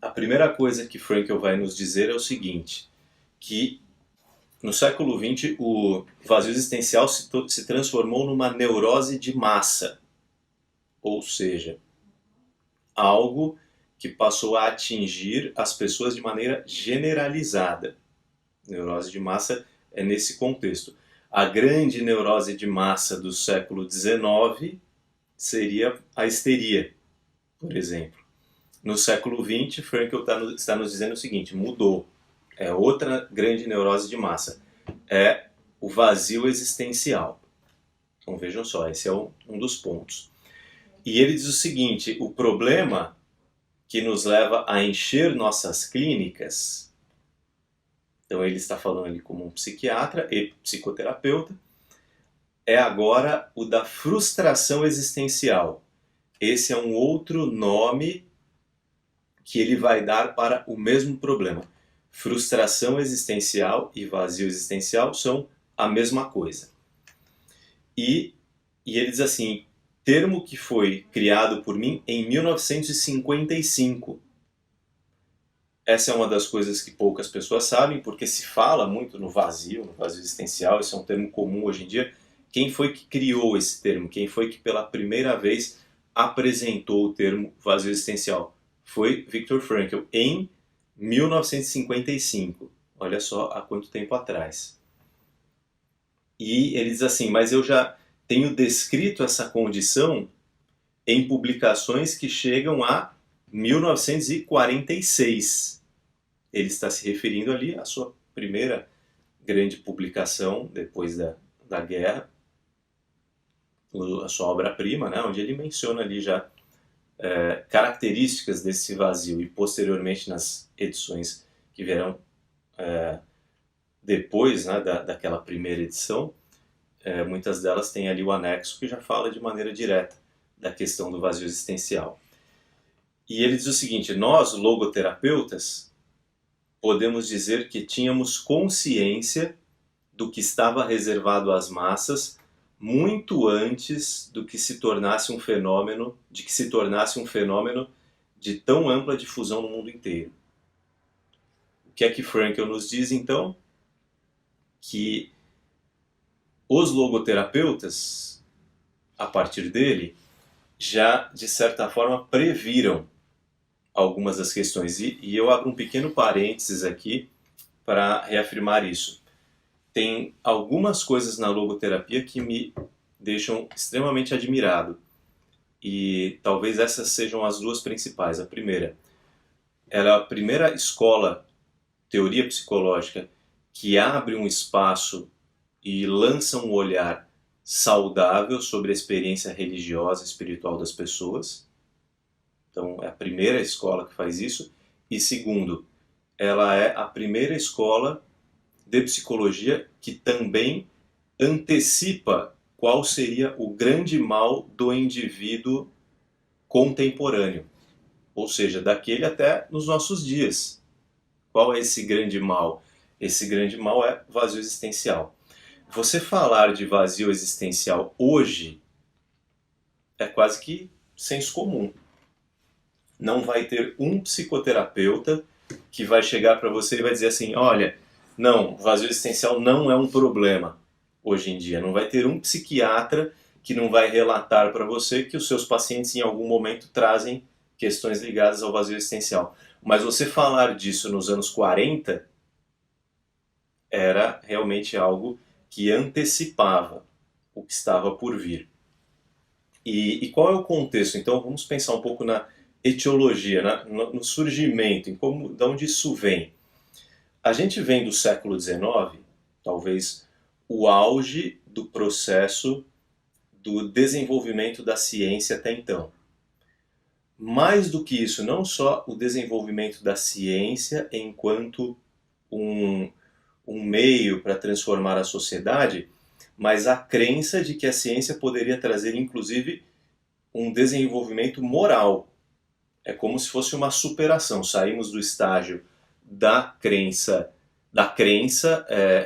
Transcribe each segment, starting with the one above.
A primeira coisa que Frankl vai nos dizer é o seguinte, que no século XX o vazio existencial se transformou numa neurose de massa, ou seja, algo que passou a atingir as pessoas de maneira generalizada. Neurose de massa é nesse contexto. A grande neurose de massa do século XIX seria a histeria, por exemplo. No século XX, Frankl está nos dizendo o seguinte, mudou. É outra grande neurose de massa. É o vazio existencial. Então vejam só, esse é um dos pontos. E ele diz o seguinte, o problema que nos leva a encher nossas clínicas, então ele está falando ali como um psiquiatra e psicoterapeuta, é agora o da frustração existencial. Esse é um outro nome que ele vai dar para o mesmo problema. Frustração existencial e vazio existencial são a mesma coisa. E ele diz assim, termo que foi criado por mim em 1955. Essa é uma das coisas que poucas pessoas sabem, porque se fala muito no vazio existencial, isso é um termo comum hoje em dia. Quem foi que criou esse termo? Quem foi que pela primeira vez apresentou o termo vazio existencial? Foi Viktor Frankl, em 1955. Olha só há quanto tempo atrás. E ele diz assim, mas eu já tenho descrito essa condição em publicações que chegam a 1946. Ele está se referindo ali à sua primeira grande publicação depois da guerra, a sua obra-prima, né, onde ele menciona ali já características desse vazio e posteriormente nas edições que virão depois, né, daquela primeira edição, muitas delas têm ali o anexo que já fala de maneira direta da questão do vazio existencial. E ele diz o seguinte, nós, logoterapeutas, podemos dizer que tínhamos consciência do que estava reservado às massas muito antes do que se tornasse um fenômeno, de tão ampla difusão no mundo inteiro. O que é que Frankl nos diz então? Que os logoterapeutas, a partir dele, já de certa forma previram algumas das questões. E eu abro um pequeno parênteses aqui para reafirmar isso. Tem algumas coisas na logoterapia que me deixam extremamente admirado. E talvez essas sejam as duas principais. A primeira, ela é a primeira escola, teoria psicológica, que abre um espaço e lança um olhar saudável sobre a experiência religiosa e espiritual das pessoas. Então, é a primeira escola que faz isso. E segundo, ela é a primeira escola de psicologia que também antecipa qual seria o grande mal do indivíduo contemporâneo. Ou seja, daquele até nos nossos dias. Qual é esse grande mal? Esse grande mal é vazio existencial. Você falar de vazio existencial hoje é quase que senso comum. Não vai ter um psicoterapeuta que vai chegar para você e vai dizer assim, olha, não, vazio existencial não é um problema hoje em dia. Não vai ter um psiquiatra que não vai relatar para você que os seus pacientes em algum momento trazem questões ligadas ao vazio existencial. Mas você falar disso nos anos 40 era realmente algo que antecipava o que estava por vir. E qual é o contexto? Então vamos pensar um pouco na etiologia, no surgimento, em de onde isso vem. A gente vem do século XIX, talvez o auge do processo do desenvolvimento da ciência até então. Mais do que isso, não só o desenvolvimento da ciência enquanto um meio para transformar a sociedade, mas a crença de que a ciência poderia trazer, inclusive, um desenvolvimento moral. É como se fosse uma superação. Saímos do estágio da crença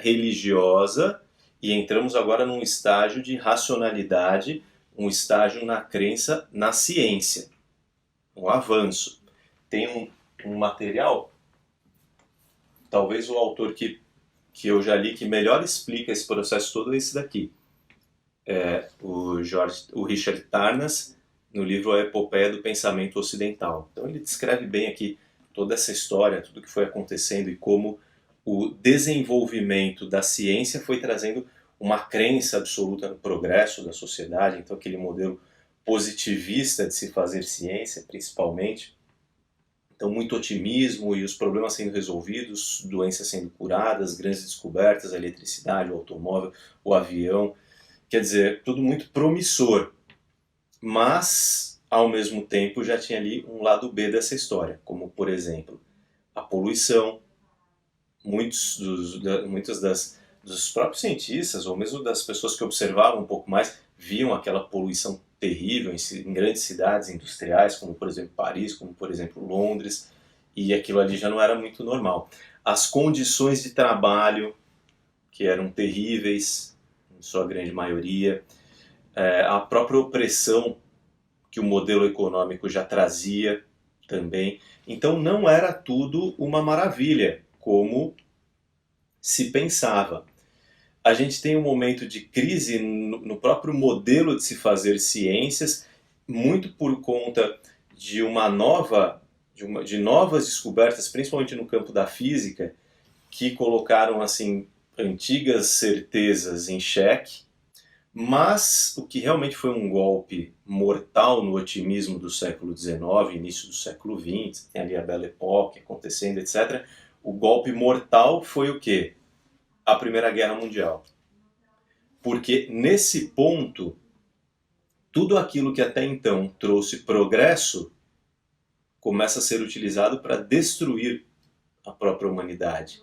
religiosa e entramos agora num estágio de racionalidade, um estágio na crença na ciência. Um avanço. Tem um material, talvez o autor que eu já li que melhor explica esse processo todo é esse daqui. É o Richard Tarnas, no livro A Epopeia do Pensamento Ocidental. Então ele descreve bem aqui toda essa história, tudo que foi acontecendo e como o desenvolvimento da ciência foi trazendo uma crença absoluta no progresso da sociedade, então aquele modelo positivista de se fazer ciência, principalmente. Então, muito otimismo e os problemas sendo resolvidos, doenças sendo curadas, grandes descobertas, a eletricidade, o automóvel, o avião. Quer dizer, tudo muito promissor. Mas, ao mesmo tempo, já tinha ali um lado B dessa história, como, por exemplo, a poluição. Muitos dos próprios cientistas, ou mesmo das pessoas que observavam um pouco mais, viam aquela poluição terrível em grandes cidades industriais, como por exemplo Paris, como por exemplo Londres, e aquilo ali já não era muito normal. As condições de trabalho, que eram terríveis, em sua grande maioria, a própria opressão que o modelo econômico já trazia também. Então não era tudo uma maravilha, como se pensava. A gente tem um momento de crise no próprio modelo de se fazer ciências, muito por conta de de novas descobertas, principalmente no campo da física, que colocaram assim antigas certezas em xeque. Mas o que realmente foi um golpe mortal no otimismo do século XIX, início do século XX, tem ali a Belle Époque acontecendo, etc. O golpe mortal foi o quê? A Primeira Guerra Mundial. Porque nesse ponto, tudo aquilo que até então trouxe progresso começa a ser utilizado para destruir a própria humanidade.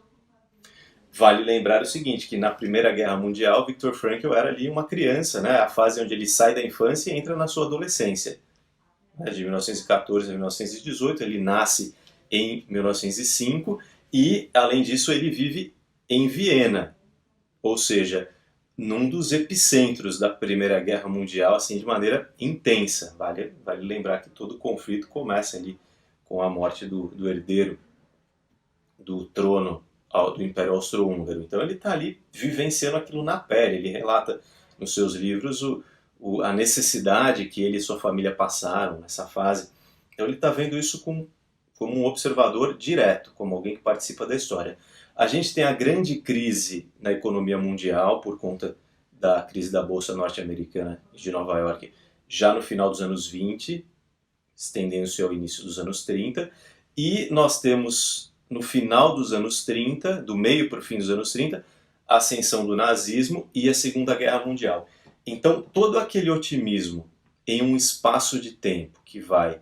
Vale lembrar o seguinte, que na Primeira Guerra Mundial, Viktor Frankl era ali uma criança, né? A fase onde ele sai da infância e entra na sua adolescência. De 1914 a 1918, ele nasce em 1905 e, além disso, ele vive em Viena, ou seja, num dos epicentros da Primeira Guerra Mundial, assim, de maneira intensa. Vale lembrar que todo o conflito começa ali com a morte do herdeiro do trono do Império Austro-Húngaro. Então ele está ali vivenciando aquilo na pele. Ele relata nos seus livros a necessidade que ele e sua família passaram nessa fase. Então ele está vendo isso como um observador direto, como alguém que participa da história. A gente tem a grande crise na economia mundial por conta da crise da Bolsa Norte-Americana de Nova York, já no final dos anos 20, estendendo-se ao início dos anos 30, e nós temos no final dos anos 30, do meio para o fim dos anos 30, a ascensão do nazismo e a Segunda Guerra Mundial. Então, todo aquele otimismo em um espaço de tempo que vai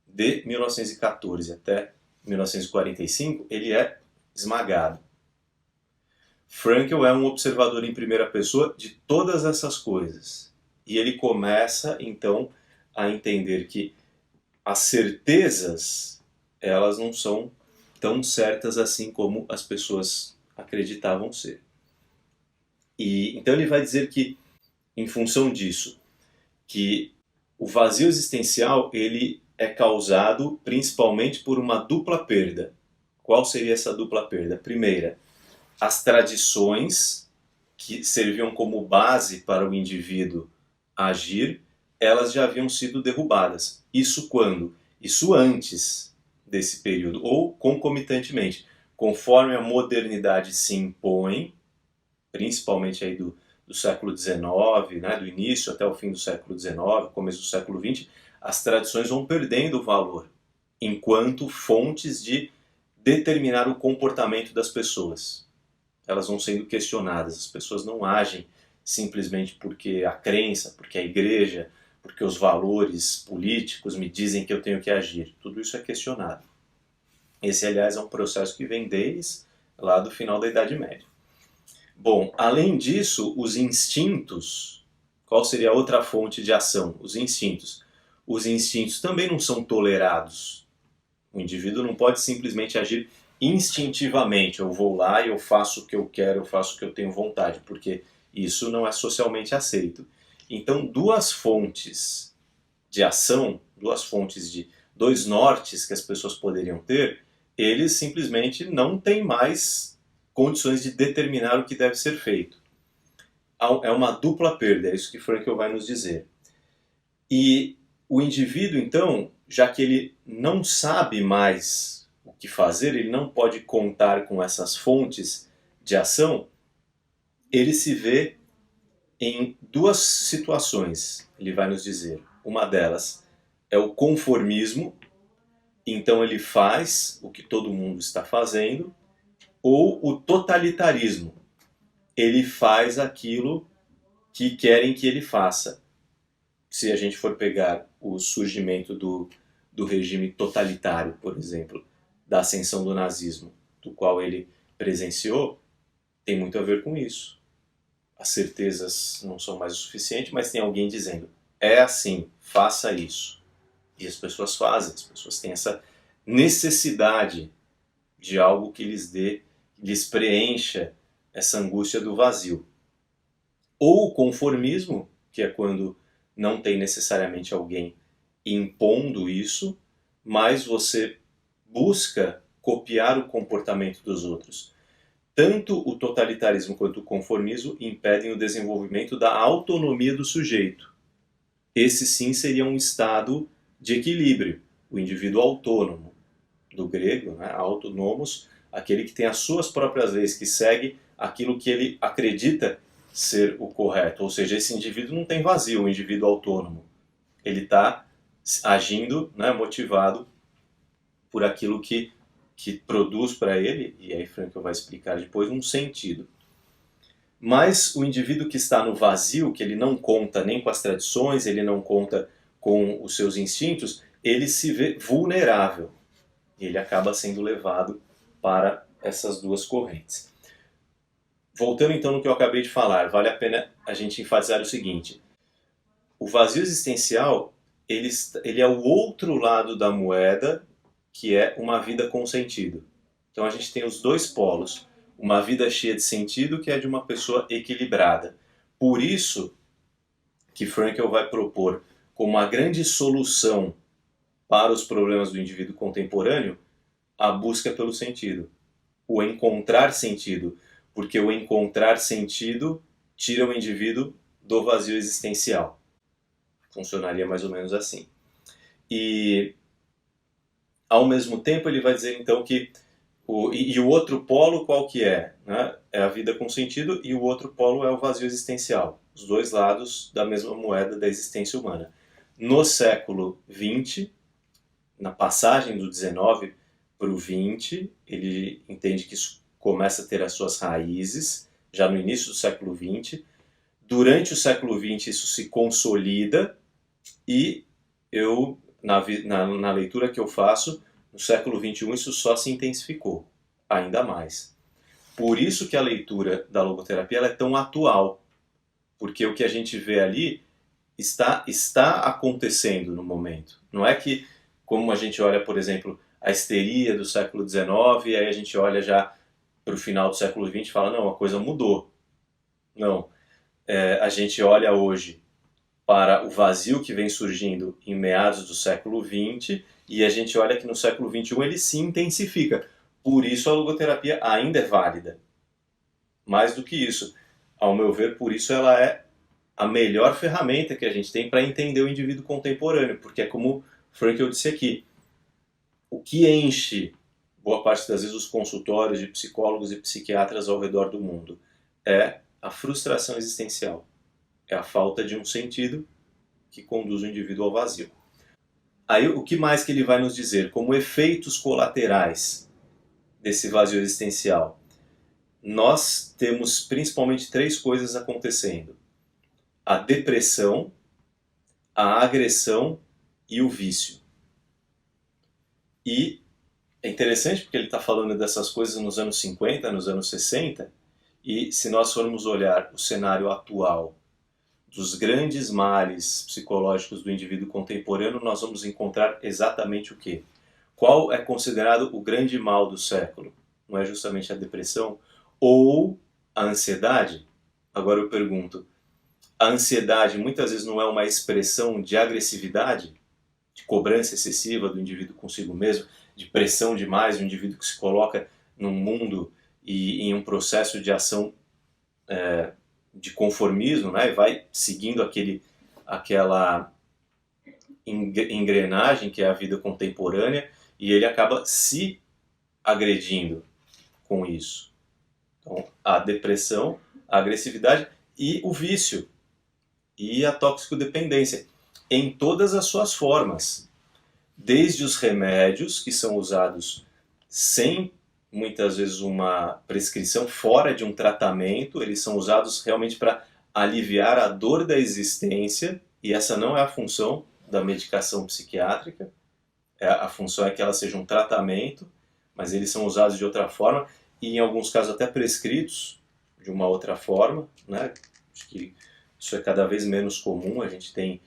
de 1914 até 1945, ele é esmagado. Frankl é um observador em primeira pessoa de todas essas coisas. E ele começa, então, a entender que as certezas, elas não são tão certas assim como as pessoas acreditavam ser. E então ele vai dizer que, em função disso, que o vazio existencial ele é causado principalmente por uma dupla perda. Qual seria essa dupla perda? Primeira, as tradições que serviam como base para o indivíduo agir, elas já haviam sido derrubadas. Isso quando? Isso antes desse período, ou concomitantemente, conforme a modernidade se impõe, principalmente aí do século XIX, né, do início até o fim do século XIX, começo do século XX, as tradições vão perdendo valor enquanto fontes de determinar o comportamento das pessoas. Elas vão sendo questionadas, as pessoas não agem simplesmente porque a crença, porque a igreja, porque os valores políticos me dizem que eu tenho que agir. Tudo isso é questionado. Esse, aliás, é um processo que vem desde lá do final da Idade Média. Bom, além disso, os instintos, qual seria a outra fonte de ação? Os instintos. Os instintos também não são tolerados. O indivíduo não pode simplesmente agir instintivamente. Eu vou lá e eu faço o que eu quero, eu faço o que eu tenho vontade, porque isso não é socialmente aceito. Então, duas fontes de ação, duas fontes dois nortes que as pessoas poderiam ter, eles simplesmente não têm mais condições de determinar o que deve ser feito. É uma dupla perda, é isso que Frankl vai nos dizer. E o indivíduo, então, já que ele não sabe mais o que fazer, ele não pode contar com essas fontes de ação, ele se vê em duas situações, ele vai nos dizer. Uma delas é o conformismo, então ele faz o que todo mundo está fazendo, ou o totalitarismo, ele faz aquilo que querem que ele faça. Se a gente for pegar o surgimento do regime totalitário, por exemplo, da ascensão do nazismo, do qual ele presenciou, tem muito a ver com isso. As certezas não são mais o suficiente, mas tem alguém dizendo, é assim, faça isso. E as pessoas fazem, as pessoas têm essa necessidade de algo que lhes preencha essa angústia do vazio. Ou o conformismo, que é quando não tem necessariamente alguém impondo isso, mas você busca copiar o comportamento dos outros. Tanto o totalitarismo quanto o conformismo impedem o desenvolvimento da autonomia do sujeito. Esse sim seria um estado de equilíbrio, o indivíduo autônomo, do grego, né, autonomos, aquele que tem as suas próprias leis, que segue aquilo que ele acredita ser o correto. Ou seja, esse indivíduo não tem vazio, o indivíduo autônomo. Ele está agindo, né, motivado por aquilo que produz para ele, e aí Frankl vai explicar depois, um sentido. Mas o indivíduo que está no vazio, que ele não conta nem com as tradições, ele não conta com os seus instintos, ele se vê vulnerável. E ele acaba sendo levado para essas duas correntes. Voltando então no que eu acabei de falar, vale a pena a gente enfatizar o seguinte: o vazio existencial, ele é o outro lado da moeda, que é uma vida com sentido. Então a gente tem os dois polos, uma vida cheia de sentido, que é de uma pessoa equilibrada. Por isso que Frankl vai propor como uma grande solução para os problemas do indivíduo contemporâneo a busca pelo sentido, o encontrar sentido, porque o encontrar sentido tira o indivíduo do vazio existencial. Funcionaria mais ou menos assim. E, ao mesmo tempo, ele vai dizer então que o outro polo qual que é? Né? É a vida com sentido, e o outro polo é o vazio existencial. Os dois lados da mesma moeda da existência humana. No século XX, na passagem do 19 para o 20, ele entende que isso começa a ter as suas raízes, já no início do século 20. Durante o século 20 isso se consolida, e eu, na leitura que eu faço, no século 21 isso só se intensificou, ainda mais. Por isso que a leitura da logoterapia ela é tão atual, porque o que a gente vê ali está acontecendo no momento. Não é que, como a gente olha, por exemplo, a histeria do século XIX, e aí a gente olha já para o final do século XX e fala, não, a coisa mudou. Não. A gente olha hoje para o vazio que vem surgindo em meados do século XX, e a gente olha que no século XXI ele se intensifica. Por isso a logoterapia ainda é válida. Mais do que isso, ao meu ver, por isso ela é a melhor ferramenta que a gente tem para entender o indivíduo contemporâneo, porque é como Frankl disse aqui, o que enche boa parte das vezes os consultórios de psicólogos e psiquiatras ao redor do mundo é a frustração existencial, é a falta de um sentido que conduz o indivíduo ao vazio. Aí o que mais que ele vai nos dizer como efeitos colaterais desse vazio existencial? Nós temos principalmente três coisas acontecendo: a depressão, a agressão e o vício. E é interessante porque ele está falando dessas coisas nos anos 50, nos anos 60, e se nós formos olhar o cenário atual dos grandes males psicológicos do indivíduo contemporâneo, nós vamos encontrar exatamente o quê? Qual é considerado o grande mal do século? Não é justamente a depressão ou a ansiedade? Agora eu pergunto, a ansiedade muitas vezes não é uma expressão de agressividade? de cobrança excessiva do indivíduo consigo mesmo, de pressão demais, do indivíduo que se coloca num mundo e em um processo de ação de conformismo, né, e vai seguindo aquela engrenagem que é a vida contemporânea, e ele acaba se agredindo com isso. Então, a depressão, a agressividade e o vício e a toxicodependência em todas as suas formas, desde os remédios que são usados sem muitas vezes uma prescrição, fora de um tratamento, eles são usados realmente para aliviar a dor da existência, e essa não é a função da medicação psiquiátrica. A função é que ela seja um tratamento, mas eles são usados de outra forma e em alguns casos até prescritos de uma outra forma, né? Acho que isso é cada vez menos comum. A gente tem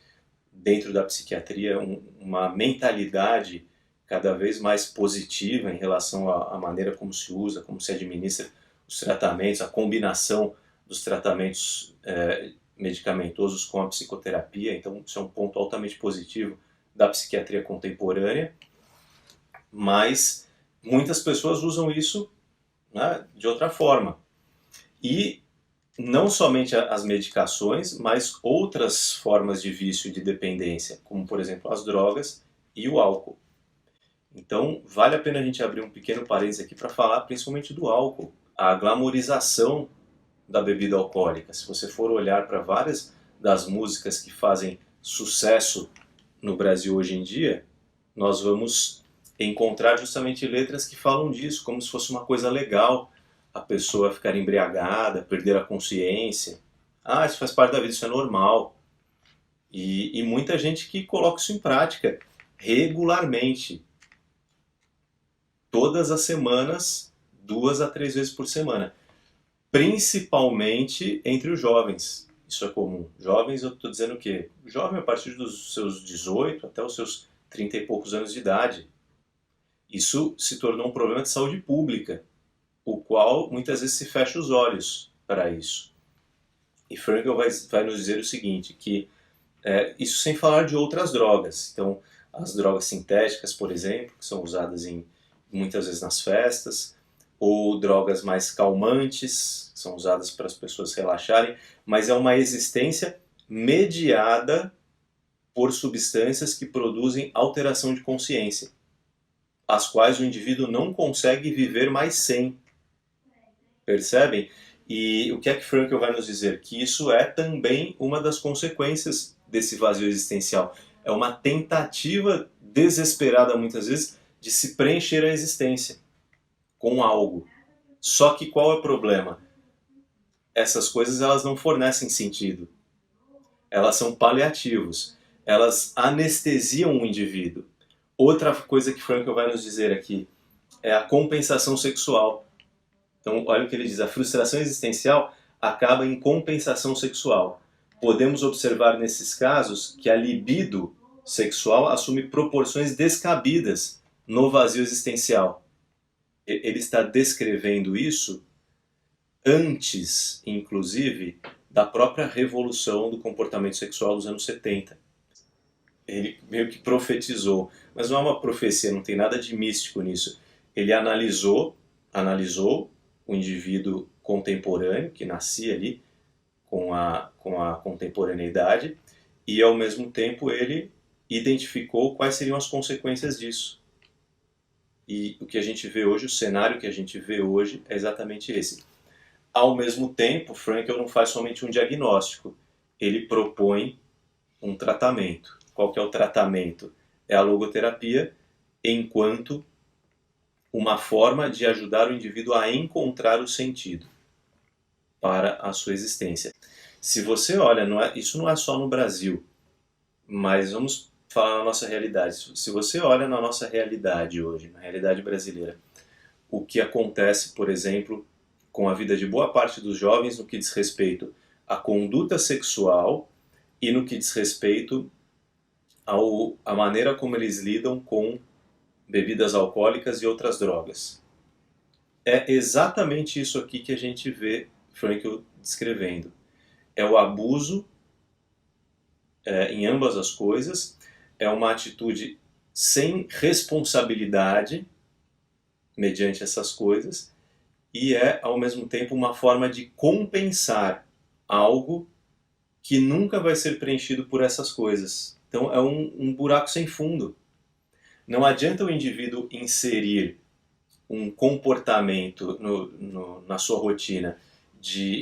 dentro da psiquiatria uma mentalidade cada vez mais positiva em relação à maneira como se usa, como se administra os tratamentos, a combinação dos tratamentos medicamentosos com a psicoterapia. Então isso é um ponto altamente positivo da psiquiatria contemporânea, mas muitas pessoas usam isso, né, de outra forma. E não somente as medicações, mas outras formas de vício e de dependência, como por exemplo as drogas e o álcool. Então vale a pena a gente abrir um pequeno parênteses aqui para falar principalmente do álcool, a glamorização da bebida alcoólica. Se você for olhar para várias das músicas que fazem sucesso no Brasil hoje em dia, nós vamos encontrar justamente letras que falam disso, como se fosse uma coisa legal a pessoa ficar embriagada, perder a consciência. Ah, isso faz parte da vida, isso é normal. E muita gente que coloca isso em prática regularmente, todas as semanas, 2 a 3 vezes por semana, principalmente entre os jovens. Isso é comum. Jovens, eu estou dizendo o quê? Jovem a partir dos seus 18 até os seus 30 e poucos anos de idade. Isso se tornou um problema de saúde pública, o qual muitas vezes se fecha os olhos para isso. E Frankl vai nos dizer o seguinte, que isso sem falar de outras drogas. Então, as drogas sintéticas, por exemplo, que são usadas muitas vezes nas festas, ou drogas mais calmantes, que são usadas para as pessoas relaxarem, mas é uma existência mediada por substâncias que produzem alteração de consciência, as quais o indivíduo não consegue viver mais sem. Percebem? E o que é que Frankl vai nos dizer? Que isso é também uma das consequências desse vazio existencial. É uma tentativa desesperada, muitas vezes, de se preencher a existência com algo. Só que qual é o problema? Essas coisas elas não fornecem sentido. Elas são paliativos. Elas anestesiam o indivíduo. Outra coisa que Frankl vai nos dizer aqui é a compensação sexual. Então, olha o que ele diz, a frustração existencial acaba em compensação sexual. Podemos observar nesses casos que a libido sexual assume proporções descabidas no vazio existencial. Ele está descrevendo isso antes, inclusive, da própria revolução do comportamento sexual dos anos 70. Ele meio que profetizou, mas não é uma profecia, não tem nada de místico nisso. Ele analisou o indivíduo contemporâneo, que nascia ali com a contemporaneidade, e ao mesmo tempo ele identificou quais seriam as consequências disso. E o que a gente vê hoje, o cenário que a gente vê hoje é exatamente esse. Ao mesmo tempo, Frankl não faz somente um diagnóstico, ele propõe um tratamento. Qual que é o tratamento? É a logoterapia, enquanto uma forma de ajudar o indivíduo a encontrar o sentido para a sua existência. Se você olha, isso não é só no Brasil, mas vamos falar na nossa realidade. Se você olha na nossa realidade hoje, na realidade brasileira, o que acontece, por exemplo, com a vida de boa parte dos jovens no que diz respeito à conduta sexual e no que diz respeito à maneira como eles lidam com bebidas alcoólicas e outras drogas. É exatamente isso aqui que a gente vê Frankl descrevendo. É o abuso em ambas as coisas, é uma atitude sem responsabilidade mediante essas coisas e é, ao mesmo tempo, uma forma de compensar algo que nunca vai ser preenchido por essas coisas. Então é um buraco sem fundo. Não adianta o indivíduo inserir um comportamento na sua rotina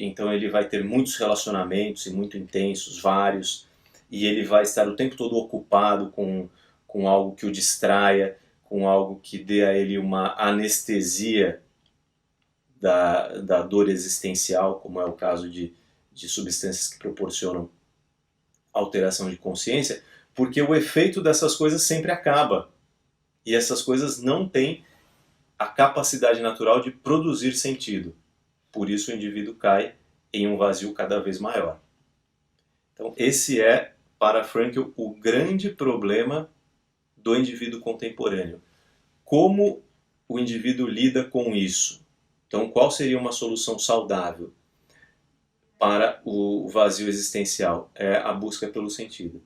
então ele vai ter muitos relacionamentos e muito intensos, vários, e ele vai estar o tempo todo ocupado com algo que o distraia, com algo que dê a ele uma anestesia da dor existencial, como é o caso de substâncias que proporcionam alteração de consciência, porque o efeito dessas coisas sempre acaba. E essas coisas não têm a capacidade natural de produzir sentido. Por isso o indivíduo cai em um vazio cada vez maior. Então esse é, para Frankl, o grande problema do indivíduo contemporâneo. Como o indivíduo lida com isso? Então qual seria uma solução saudável para o vazio existencial? É a busca pelo sentido.